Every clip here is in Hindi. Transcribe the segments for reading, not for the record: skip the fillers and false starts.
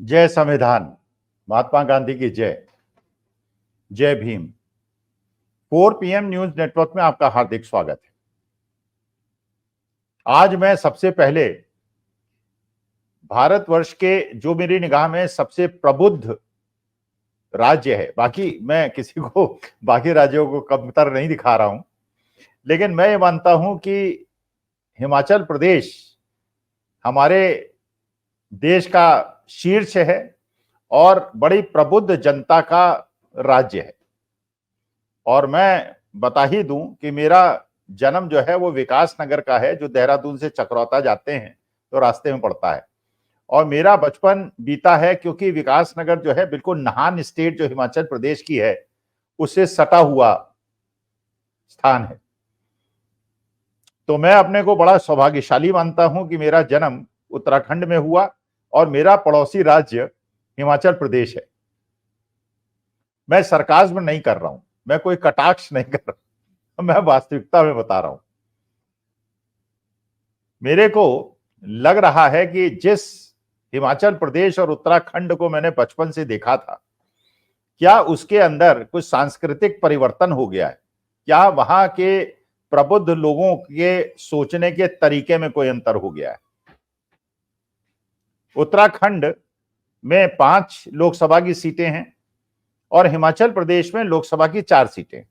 जय संविधान, महात्मा गांधी की जय। जय भीम। 4 PM न्यूज नेटवर्क में आपका हार्दिक स्वागत है। आज मैं सबसे पहले भारतवर्ष के जो मेरी निगाह में सबसे प्रबुद्ध राज्य है, बाकी मैं किसी को बाकी राज्यों को कमतर नहीं दिखा रहा हूं, लेकिन मैं ये मानता हूं कि हिमाचल प्रदेश हमारे देश का शीर्ष है और बड़ी प्रबुद्ध जनता का राज्य है। और मैं बता ही दूं कि मेरा जन्म जो है वो विकास नगर का है, जो देहरादून से चकरौता जाते हैं तो रास्ते में पड़ता है। और मेरा बचपन बीता है क्योंकि विकास नगर जो है बिल्कुल नाहन स्टेट जो हिमाचल प्रदेश की है उससे सटा हुआ स्थान है। तो मैं अपने को बड़ा सौभाग्यशाली मानता हूं कि मेरा जन्म उत्तराखंड में हुआ और मेरा पड़ोसी राज्य हिमाचल प्रदेश है। मैं सरकाज़्म नहीं कर रहा हूं, मैं कोई कटाक्ष नहीं कर रहा, मैं वास्तविकता में बता रहा हूं। मेरे को लग रहा है कि जिस हिमाचल प्रदेश और उत्तराखंड को मैंने बचपन से देखा था, क्या उसके अंदर कुछ सांस्कृतिक परिवर्तन हो गया है? क्या वहां के प्रबुद्ध लोगों के सोचने के तरीके में कोई अंतर हो गया है? उत्तराखंड में 5 लोकसभा की सीटें हैं और हिमाचल प्रदेश में लोकसभा की 4 सीटें।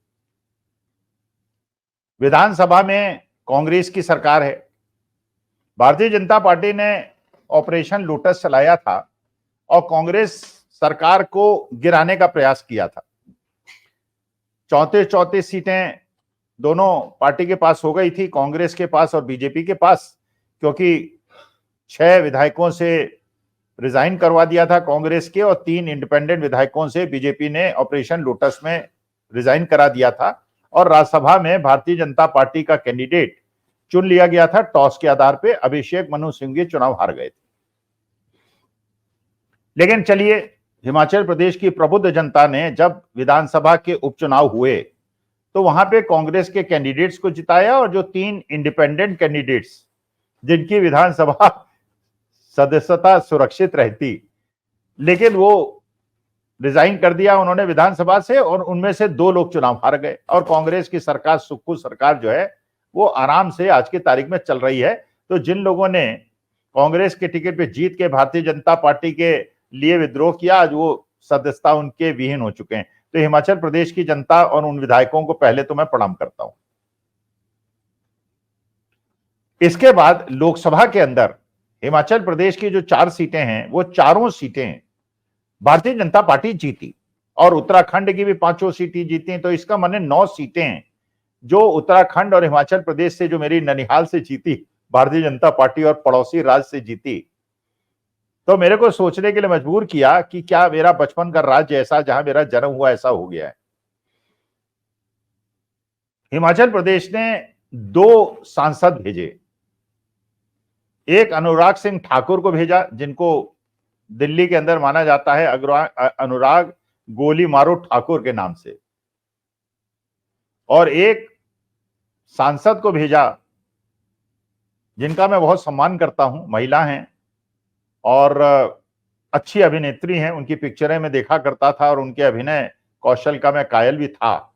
विधानसभा में कांग्रेस की सरकार है। भारतीय जनता पार्टी ने ऑपरेशन लोटस चलाया था और कांग्रेस सरकार को गिराने का प्रयास किया था। 34 सीटें दोनों पार्टी के पास हो गई थी, कांग्रेस के पास और बीजेपी के पास, क्योंकि 6 विधायकों से रिजाइन करवा दिया था कांग्रेस के और 3 इंडिपेंडेंट विधायकों से बीजेपी ने ऑपरेशन लोटस में रिजाइन करा दिया था। और राज्यसभा में भारतीय जनता पार्टी का कैंडिडेट चुन लिया गया था टॉस के आधार पे। अभिषेक मनु सिंघवी चुनाव हार गए थे। लेकिन चलिए, हिमाचल प्रदेश की प्रबुद्ध जनता ने जब विधानसभा के उपचुनाव हुए तो वहां पे कांग्रेस के कैंडिडेट्स को जिताया और जो 3 इंडिपेंडेंट कैंडिडेट्स जिनकी विधानसभा सदस्यता सुरक्षित रहती, लेकिन वो रिजाइन कर दिया उन्होंने विधानसभा से और उनमें से 2 लोग चुनाव हार गए और कांग्रेस की सरकार, सुक्खू सरकार जो है वो आराम से आज की तारीख में चल रही है। तो जिन लोगों ने कांग्रेस के टिकट पे जीत के भारतीय जनता पार्टी के लिए विद्रोह किया, आज वो सदस्यता उनके विहीन हो चुके हैं। तो हिमाचल प्रदेश की जनता और उन विधायकों को पहले तो मैं प्रणाम करता हूं। इसके बाद लोकसभा के अंदर हिमाचल प्रदेश की जो 4 सीटें हैं वो चारों सीटें भारतीय जनता पार्टी जीती और उत्तराखंड की भी 5 सीटें जीती। तो इसका माने 9 सीटें जो उत्तराखंड और हिमाचल प्रदेश से, जो मेरी ननिहाल से जीती भारतीय जनता पार्टी और पड़ोसी राज्य से जीती, तो मेरे को सोचने के लिए मजबूर किया कि क्या मेरा बचपन का राज्य ऐसा जहां मेरा जन्म हुआ ऐसा हो गया है। हिमाचल प्रदेश ने 2 सांसद भेजे। एक अनुराग सिंह ठाकुर को भेजा, जिनको दिल्ली के अंदर माना जाता है अनुराग गोली मारो ठाकुर के नाम से, और एक सांसद को भेजा जिनका मैं बहुत सम्मान करता हूं, महिला हैं और अच्छी अभिनेत्री हैं। उनकी पिक्चरें मैं देखा करता था और उनके अभिनय कौशल का मैं कायल भी था,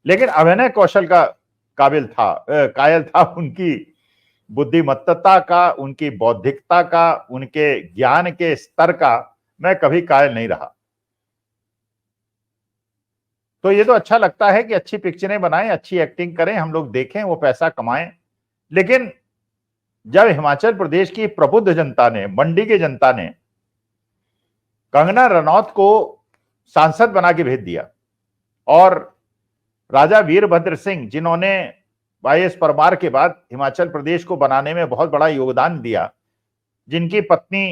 लेकिन अभिनय कौशल का कायल था उनकी बुद्धिमत्ता का, उनकी बौद्धिकता का, उनके ज्ञान के स्तर का मैं कभी कायल नहीं रहा। तो ये तो अच्छा लगता है कि अच्छी पिक्चरें बनाएं, अच्छी एक्टिंग करें, हम लोग देखें, वो पैसा कमाएं। लेकिन जब हिमाचल प्रदेश की प्रबुद्ध जनता ने, मंडी की जनता ने कंगना रनौत को सांसद बना के भेज दिया और राजा वीरभद्र सिंह, जिन्होंने YS परमार के बाद हिमाचल प्रदेश को बनाने में बहुत बड़ा योगदान दिया, जिनकी पत्नी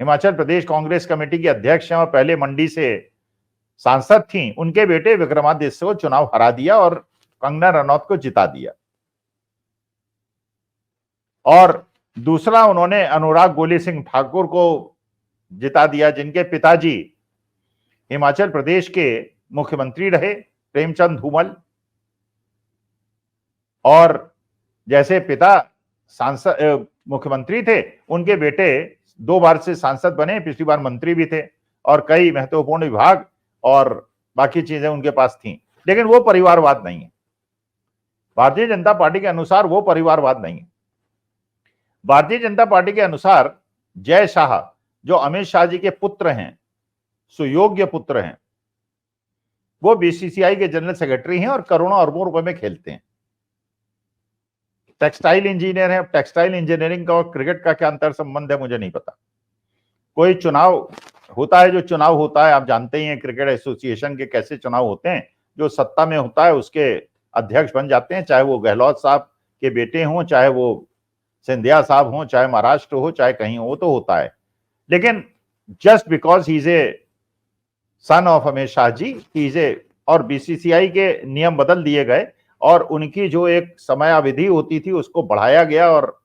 हिमाचल प्रदेश कांग्रेस कमेटी की अध्यक्ष हैं और पहले मंडी से सांसद थीं, उनके बेटे विक्रमादित्य को चुनाव हरा दिया और कंगना रनौत को जिता दिया। और दूसरा, उन्होंने अनुराग गोली सिंह ठाकुर को जिता दिया, जिनके पिताजी हिमाचल प्रदेश के मुख्यमंत्री रहे, प्रेमचंद धूमल, और जैसे पिता सांसद मुख्यमंत्री थे, उनके बेटे 2 बार से सांसद बने, पिछली बार मंत्री भी थे और कई महत्वपूर्ण विभाग और बाकी चीजें उनके पास थी, लेकिन वो परिवारवाद नहीं है। भारतीय जनता पार्टी के अनुसार वो परिवारवाद नहीं है। भारतीय जनता पार्टी के अनुसार जय शाह, जो अमित शाह जी के पुत्र हैं, सुयोग्य पुत्र हैं, वो बीसीसीआई के जनरल सेक्रेटरी हैं और करोड़ों अरबों रुपए में खेलते हैं। टेक्सटाइल इंजीनियर है। टेक्सटाइल इंजीनियरिंग का और क्रिकेट का क्या अंतर संबंध है मुझे नहीं पता। कोई चुनाव होता है, जो चुनाव होता है आप जानते ही हैं, क्रिकेट एसोसिएशन के कैसे चुनाव होते हैं। जो सत्ता में होता है उसके अध्यक्ष बन जाते हैं, चाहे वो गहलोत साहब के बेटे हों, चाहे वो सिंधिया साहब हों, चाहे महाराष्ट्र हो, चाहे कहीं हो, तो होता है। लेकिन just because he is a son of Amit Shah ji, he is a, और बीसीसीआई के नियम बदल दिए गए और उनकी जो एक समयावधि होती थी उसको बढ़ाया गया और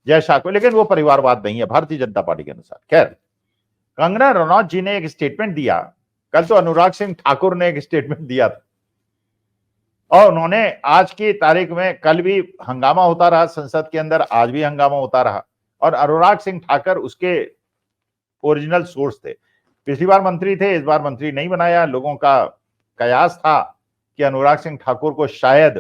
जय शाह को, लेकिन वो परिवारवाद नहीं है भारतीय जनता पार्टी के अनुसार। खैर, कंगना रनौत जी ने एक स्टेटमेंट दिया, कल तो अनुराग सिंह ठाकुर ने एक स्टेटमेंट दिया था और उन्होंने आज की तारीख में, कल भी हंगामा होता रहा संसद के अंदर, आज भी हंगामा होता रहा और अनुराग सिंह ठाकुर उसके ओरिजिनल सोर्स थे। पिछली बार मंत्री थे, इस बार मंत्री नहीं बनाया। लोगों का कयास था कि अनुराग सिंह ठाकुर को शायद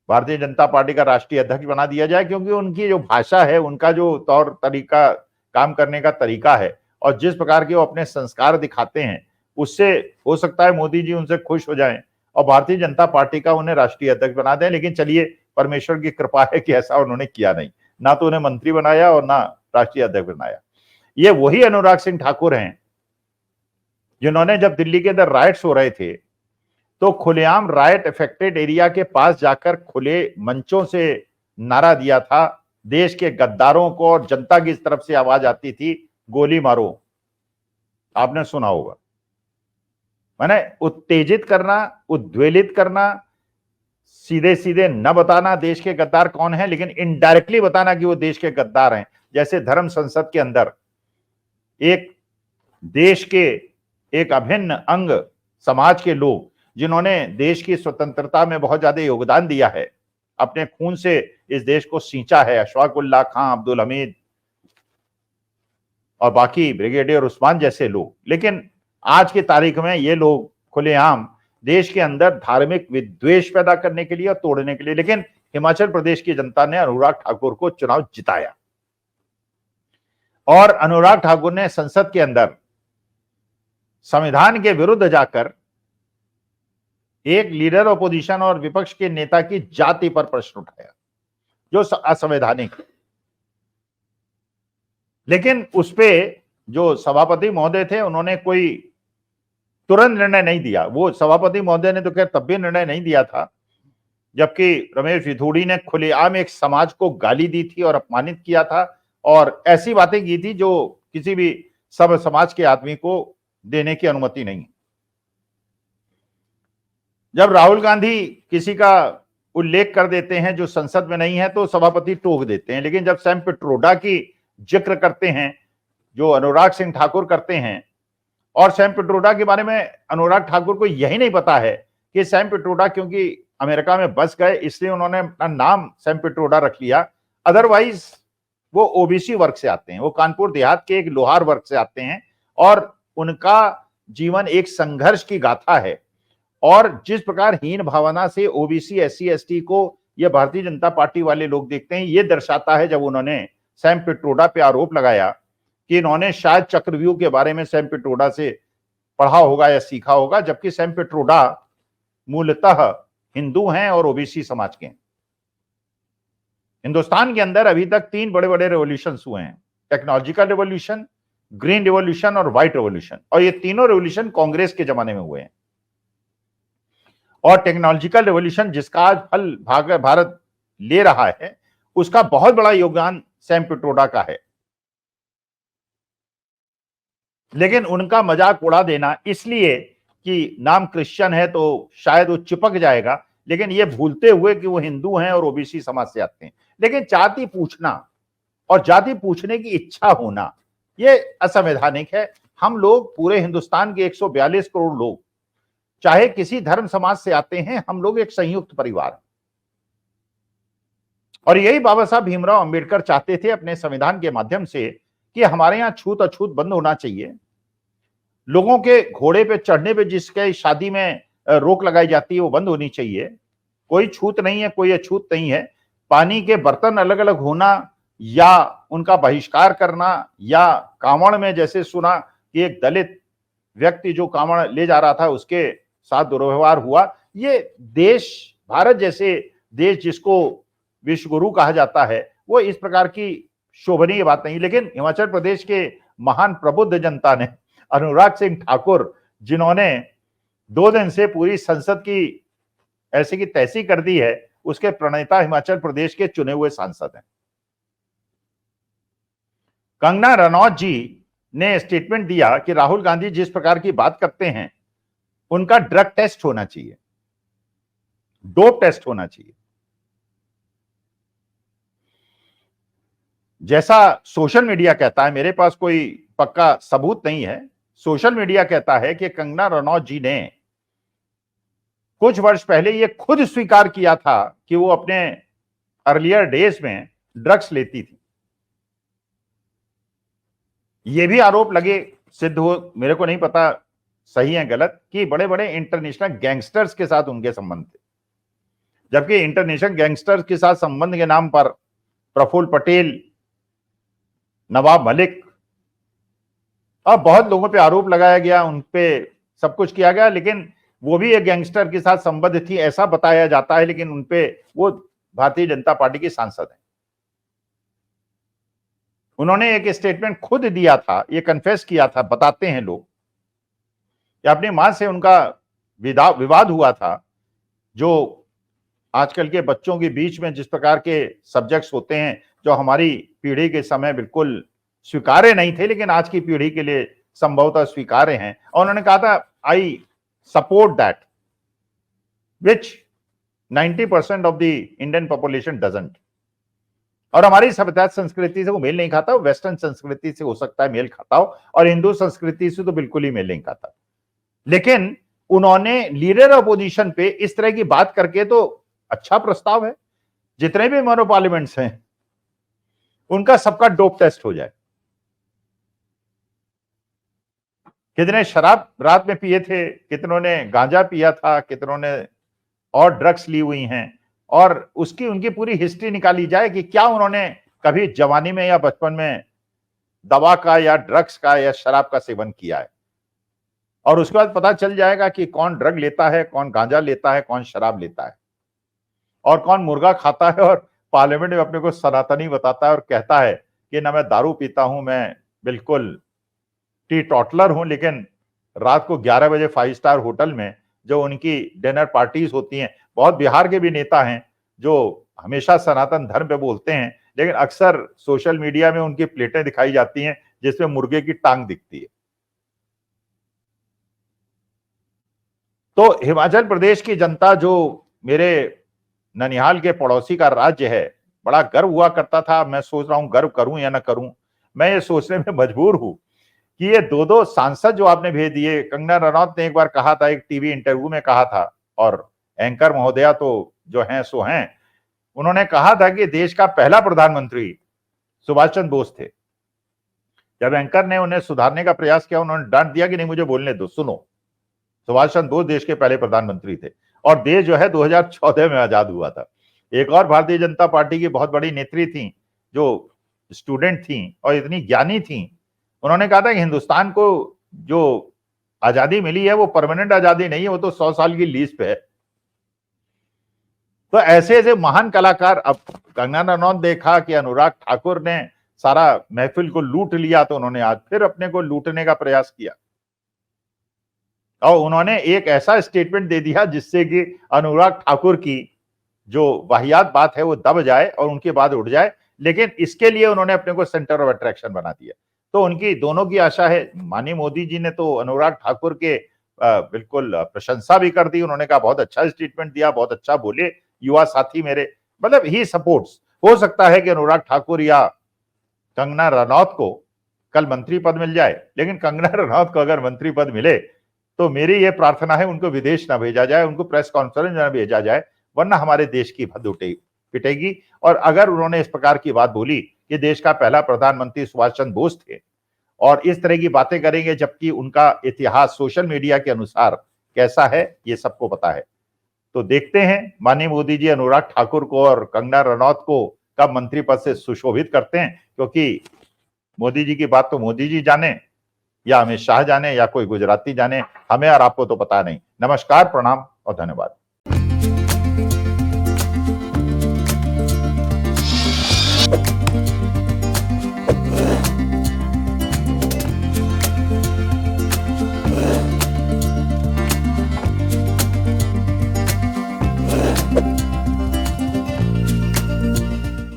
भारतीय जनता पार्टी का राष्ट्रीय अध्यक्ष बना दिया जाए, क्योंकि उनकी जो भाषा है, उनका जो तौर तरीका, काम करने का तरीका है और जिस प्रकार के वो अपने संस्कार दिखाते हैं, उससे हो सकता है मोदी जी उनसे खुश हो जाएं और भारतीय जनता पार्टी का उन्हें राष्ट्रीय अध्यक्ष बना दें। लेकिन चलिए, परमेश्वर की कृपा है कि ऐसा उन्होंने किया नहीं, ना तो उन्हें मंत्री बनाया और ना राष्ट्रीय अध्यक्ष बनाया। ये वही अनुराग सिंह ठाकुर हैं जिन्होंने, जब दिल्ली के अंदर राइट्स हो रहे थे, तो खुलेआम राइट अफेक्टेड एरिया के पास जाकर खुले मंचों से नारा दिया था, देश के गद्दारों को, और जनता की तरफ से आवाज आती थी, गोली मारो। आपने सुना होगा। माने उत्तेजित करना, उद्वेलित करना, सीधे सीधे न बताना देश के गद्दार कौन है, लेकिन इनडायरेक्टली बताना कि वो देश के गद्दार हैं। जैसे धर्म संसद के अंदर एक देश के एक अभिन्न अंग समाज के लोग, जिन्होंने देश की स्वतंत्रता में बहुत ज्यादा योगदान दिया है, अपने खून से इस देश को सींचा है, अशफाक उल्लाह खां, अब्दुल हमीद और बाकी ब्रिगेडियर उस्मान जैसे लोग, लेकिन आज की तारीख में ये लोग खुलेआम देश के अंदर धार्मिक विद्वेष पैदा करने के लिए और तोड़ने के लिए। लेकिन हिमाचल प्रदेश की जनता ने अनुराग ठाकुर को चुनाव जिताया और अनुराग ठाकुर ने संसद के अंदर संविधान के विरुद्ध जाकर एक लीडर अपोजिशन और विपक्ष के नेता की जाति पर प्रश्न उठाया, जो असंवैधानिक। लेकिन उसपे जो सभापति महोदय थे, उन्होंने कोई तुरंत निर्णय नहीं दिया। वो सभापति महोदय ने तो खैर तब भी निर्णय नहीं दिया था, जबकि रमेश विधूड़ी ने खुलेआम एक समाज को गाली दी थी और अपमानित किया था और ऐसी बातें की थी जो किसी भी सब समाज के आदमी को देने की अनुमति नहीं। जब राहुल गांधी किसी का उल्लेख कर देते हैं जो संसद में नहीं है, तो सभापति टोक देते हैं, लेकिन जब सैम पिट्रोडा की जिक्र करते हैं, जो अनुराग सिंह ठाकुर करते हैं, और सैम पिट्रोडा के बारे में अनुराग ठाकुर को यही नहीं पता है कि सैम पिट्रोडा क्योंकि अमेरिका में बस गए, इसलिए उन्होंने अपना नाम सैम पिट्रोडा रख लिया। अदरवाइज वो ओबीसी वर्ग से आते हैं, वो कानपुर देहात के एक लोहार वर्ग से आते हैं और उनका जीवन एक संघर्ष की गाथा है। और जिस प्रकार हीन भावना से ओबीसी, एससी, एसटी को ये भारतीय जनता पार्टी वाले लोग देखते हैं, ये दर्शाता है जब उन्होंने सैम पिट्रोडा पे आरोप लगाया कि इन्होंने शायद चक्रव्यूह के बारे में सैम पिट्रोडा से पढ़ा होगा या सीखा होगा, जबकि सैम पिट्रोडा मूलतः हिंदू हैं और ओबीसी समाज के हैं। हिंदुस्तान के अंदर अभी तक 3 बड़े बड़े रेवोल्यूशंस हुए हैं, टेक्नोलॉजिकल रेवोल्यूशन, ग्रीन रेवोल्यूशन और व्हाइट रेवोल्यूशन, और ये तीनों रेवोल्यूशन कांग्रेस के जमाने में हुए हैं। और टेक्नोलॉजिकल रेवोल्यूशन जिसका आज फल भारत ले रहा है, उसका बहुत बड़ा योगदान सैम पिट्रोडा का है। लेकिन उनका मजाक उड़ा देना इसलिए कि नाम क्रिश्चियन है तो शायद वो चिपक जाएगा, लेकिन ये भूलते हुए कि वो हिंदू हैं और ओबीसी समाज से आते हैं। लेकिन जाति पूछना और जाति पूछने की इच्छा होना, ये असंवैधानिक है। हम लोग पूरे हिंदुस्तान के 142 करोड़ लोग, चाहे किसी धर्म समाज से आते हैं, हम लोग एक संयुक्त परिवार। और यही बाबा साहब भीमराव अंबेडकर चाहते थे अपने संविधान के माध्यम से कि हमारे यहां छूत अछूत बंद होना चाहिए। लोगों के घोड़े पे चढ़ने पे जिसके शादी में रोक लगाई जाती है वो बंद होनी चाहिए। कोई छूत नहीं है, कोई अछूत नहीं है। पानी के बर्तन अलग अलग होना या उनका बहिष्कार करना, या कांवड़ में जैसे सुना कि एक दलित व्यक्ति जो कांवड़ ले जा रहा था उसके साथ दुर्व्यवहार हुआ, ये देश, भारत जैसे देश जिसको विश्व गुरु कहा जाता है, वो इस प्रकार की शोभनीय बात नहीं। लेकिन हिमाचल प्रदेश के महान प्रबुद्ध जनता ने, अनुराग सिंह ठाकुर, जिन्होंने 2 दिन से पूरी संसद की ऐसी की तैसी कर दी है, उसके प्रणेता हिमाचल प्रदेश के चुने हुए सांसद हैं। कंगना रनौत जी ने स्टेटमेंट दिया कि राहुल गांधी जिस प्रकार की बात करते हैं उनका ड्रग टेस्ट होना चाहिए, डोप टेस्ट होना चाहिए। जैसा सोशल मीडिया कहता है, मेरे पास कोई पक्का सबूत नहीं है, सोशल मीडिया कहता है कि कंगना रनौत जी ने कुछ वर्ष पहले ये खुद स्वीकार किया था कि वो अपने अर्लियर डेज में ड्रग्स लेती थी। ये भी आरोप लगे, सिद्ध हो, मेरे को नहीं पता सही है गलत, कि बड़े बड़े इंटरनेशनल गैंगस्टर्स के साथ उनके संबंध थे। जबकि इंटरनेशनल गैंगस्टर्स के साथ संबंध के नाम पर प्रफुल्ल पटेल, नवाब मलिक और बहुत लोगों पे आरोप लगाया गया, उन पे सब कुछ किया गया, लेकिन वो भी एक गैंगस्टर के साथ संबंध थी ऐसा बताया जाता है, लेकिन उनपे वो भारतीय जनता पार्टी के सांसद हैं। उन्होंने एक स्टेटमेंट खुद दिया था, ये कन्फेस किया था, बताते हैं लोग कि अपनी मां से उनका विवाद हुआ था, जो आजकल के बच्चों के बीच में जिस प्रकार के सब्जेक्ट्स होते हैं जो हमारी पीढ़ी के समय बिल्कुल स्वीकार्य नहीं थे, लेकिन आज की पीढ़ी के लिए संभवतः स्वीकार्य हैं। और उन्होंने कहा था, I support that which 90% of the Indian population doesn't. और हमारी सभ्यता संस्कृति से वो मेल नहीं खाता, वेस्टर्न संस्कृति से हो सकता है मेल खाता हो, और हिंदू संस्कृति से तो बिल्कुल ही मेल नहीं खाता। लेकिन उन्होंने लीडर अपोजिशन पे इस तरह की बात करके, तो अच्छा प्रस्ताव है, जितने भी मोनो पार्लियामेंट्स हैं उनका सबका डोप टेस्ट हो जाए। कितने शराब रात में पिए थे, कितनों ने गांजा पिया था, कितनों ने और ड्रग्स ली हुई हैं, और उसकी उनकी पूरी हिस्ट्री निकाली जाए कि क्या उन्होंने कभी जवानी में या बचपन में दवा का या ड्रग्स का या शराब का सेवन किया है। और उसके बाद पता चल जाएगा कि कौन ड्रग लेता है, कौन गांजा लेता है, कौन शराब लेता है, और कौन मुर्गा खाता है और पार्लियामेंट में अपने को सनातनी बताता है और कहता है कि ना मैं दारू पीता हूं, मैं बिल्कुल टी टॉटलर हूं, लेकिन रात को 11 बजे 5 स्टार होटल में जो उनकी डिनर पार्टीज होती हैं, बहुत बिहार के भी नेता हैं जो हमेशा सनातन धर्म पे बोलते हैं, लेकिन अक्सर सोशल मीडिया में उनकी प्लेटें दिखाई जाती हैं जिसमें मुर्गे की टांग दिखती है। तो हिमाचल प्रदेश की जनता, जो मेरे ननिहाल के पड़ोसी का राज्य है, बड़ा गर्व हुआ करता था। मैं सोच रहा हूं गर्व करूं या ना करूं, मैं ये सोचने में मजबूर हूं कि ये 2-2 सांसद जो आपने भेज दिए। कंगना रनौत ने एक बार कहा था, एक टीवी इंटरव्यू में कहा था, और एंकर महोदया तो जो हैं सो हैं, उन्होंने कहा था कि देश का पहला प्रधानमंत्री सुभाष चंद्र बोस थे। जब एंकर ने उन्हें सुधारने का प्रयास किया, उन्होंने डांट दिया कि नहीं, मुझे बोलने दो, सुनो, सुभाष चंद्र बोस देश के पहले प्रधानमंत्री थे, और देश जो है 2014 में आजाद हुआ था। एक और भारतीय जनता पार्टी की बहुत बड़ी नेत्री थी जो स्टूडेंट थी और इतनी ज्ञानी थी, उन्होंने कहा था कि हिंदुस्तान को जो आजादी मिली है वो परमानेंट आजादी नहीं है, वो तो 100 साल की लीज पे है। तो ऐसे ऐसे महान कलाकार, अब कंगना रनौत देखा कि अनुराग ठाकुर ने सारा महफिल को लूट लिया, तो उन्होंने आज फिर अपने को लूटने का प्रयास किया, और उन्होंने एक ऐसा स्टेटमेंट दे दिया जिससे कि अनुराग ठाकुर की जो वाहियात बात है वो दब जाए और उनकी बात उठ जाए। लेकिन इसके लिए उन्होंने अपने को सेंटर ऑफ अट्रैक्शन बना दिया। तो उनकी दोनों की आशा है। माननीय मोदी जी ने तो अनुराग ठाकुर के बिल्कुल प्रशंसा भी कर दी, उन्होंने कहा बहुत अच्छा स्टेटमेंट दिया, बहुत अच्छा बोले युवा साथी मेरे, मतलब ही सपोर्ट्स। हो सकता है कि अनुराग ठाकुर या कंगना रनौत को कल मंत्री पद मिल जाए, लेकिन कंगना रनौत को अगर मंत्री पद मिले तो मेरी ये प्रार्थना है उनको विदेश ना भेजा जाए, उनको प्रेस कॉन्फ्रेंस ना भेजा जाए, वरना हमारे देश की भद उठेगी। पिटेगी। और अगर उन्होंने इस प्रकार की बात बोली कि देश का पहला प्रधानमंत्री सुभाष चंद्र बोस थे और इस तरह की बातें करेंगे, जबकि उनका इतिहास सोशल मीडिया के अनुसार कैसा है ये सबको पता है। तो देखते हैं माननीय मोदी जी अनुराग ठाकुर को और कंगना रनौत को कब मंत्री पद से सुशोभित करते हैं, क्योंकि मोदी जी की बात तो मोदी जी जाने या अमित शाह जाने या कोई गुजराती जाने, हमें और आपको तो पता नहीं। नमस्कार, प्रणाम और धन्यवाद।